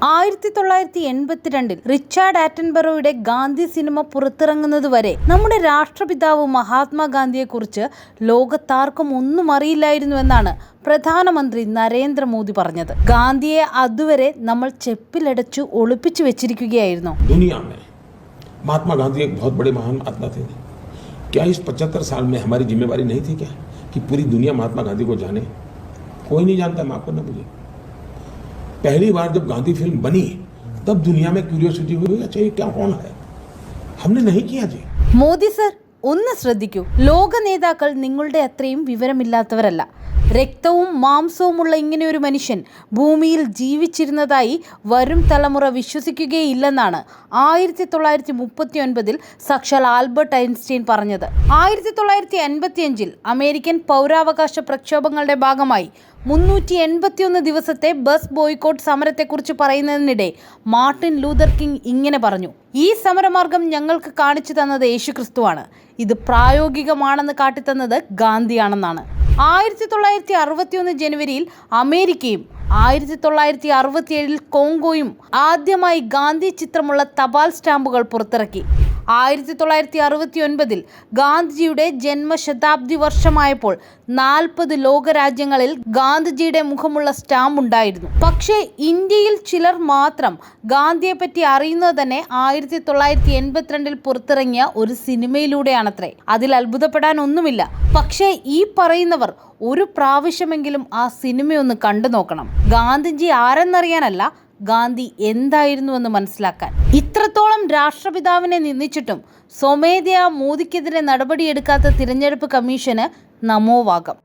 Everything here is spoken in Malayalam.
1982 റിച്ചാർഡ് ആറ്റൻബറോയുടെ ഗാന്ധി സിനിമ പുറത്തിറങ്ങുന്നതുവരെ നമ്മുടെ രാഷ്ട്രപിതാവ് മഹാത്മാഗാന്ധിയെക്കുറിച്ച് ലോകത്താർക്കും ഒന്നും അറിയില്ലായിരുന്നുവെന്നാണ് പ്രധാനമന്ത്രി നരേന്ദ്രമോദി പറഞ്ഞത്. ഗാന്ധിയെ അതുവരെ നമ്മൾ ചെപ്പിലടച്ചു ഒളിപ്പിച്ചു വെച്ചിരിക്കുകയായിരുന്നു. महात्मा गांधी एक बहुत बड़े महान आत्मा थे। क्या इस 75 साल में हमारी जिम्मेवारी नहीं थी क्या कि पूरी दुनिया महात्मा गांधी को जाने? कोई नहीं जानता, माफ करना मुझे। पहली बार जब गांधी फिल्म बनी तब दुनिया में क्यूरियोसिटी हुई, अच्छा ये क्या कौन है? हमने नहीं किया जी। മോദി സർ, ഒന്ന് ശ്രദ്ധിക്കൂ. ലോക നേതാക്കൾ നിങ്ങളുടെ അത്രയും വിവരമില്ലാത്തവരല്ല. രക്തവും മാംസവുമുള്ള ഇങ്ങനെ ഒരു മനുഷ്യൻ ഭൂമിയിൽ ജീവിച്ചിരുന്നതായി വരും തലമുറ വിശ്വസിക്കുകയില്ലെന്നാണ് 1939 സാക്ഷാൽ ആൽബർട്ട് ഐൻസ്റ്റീൻ പറഞ്ഞത്. 1955 അമേരിക്കൻ പൗരാവകാശ പ്രക്ഷോഭങ്ങളുടെ ഭാഗമായി 381 ദിവസത്തെ ബസ് ബോയ്ക്കോട്ട് സമരത്തെക്കുറിച്ച് പറയുന്നതിനിടെ മാർട്ടിൻ ലൂതർ കിങ് ഇങ്ങനെ പറഞ്ഞു: ഈ സമരമാർഗം ഞങ്ങൾക്ക് കാണിച്ചു തന്നത് യേശുക്രിസ്തുവാണ്. ഇത് പ്രായോഗികമാണെന്ന് കാട്ടിത്തന്നത് ഗാന്ധിയാണെന്നാണ്. 1961 ജനുവരിയിൽ അമേരിക്കയും 1967 കോങ്കോയും ആദ്യമായി ഗാന്ധി ചിത്രമുള്ള തപാൽ സ്റ്റാമ്പുകൾ പുറത്തിറക്കി. 1969 ഗാന്ധിജിയുടെ ജന്മശതാബ്ദി വർഷമായപ്പോൾ 40 ലോകരാജ്യങ്ങളിൽ ഗാന്ധിജിയുടെ മുഖമുള്ള സ്റ്റാമ്പ് ഉണ്ടായിരുന്നു. പക്ഷേ ഇന്ത്യയിൽ ചിലർ മാത്രം ഗാന്ധിയെപ്പറ്റി അറിയുന്നത് തന്നെ 1982 പുറത്തിറങ്ങിയ ഒരു സിനിമയിലൂടെയാണത്രേ. അതിൽ അത്ഭുതപ്പെടാൻ ഒന്നുമില്ല. പക്ഷേ ഈ പറയുന്നവർ ഒരു പ്രാവശ്യമെങ്കിലും ആ സിനിമയൊന്ന് കണ്ടു നോക്കണം. ഗാന്ധിജി ആരെന്നറിയാനല്ല, ഗാന്ധി എന്തായിരുന്നുവെന്ന് മനസ്സിലാക്കാൻ. ഇത്രത്തോളം രാഷ്ട്രപിതാവിനെ നിന്ദിച്ചിട്ടും സ്വമേധയാ മോദിക്കെതിരെ നടപടിയെടുക്കാത്ത തിരഞ്ഞെടുപ്പ് കമ്മീഷന് നമോവാകം.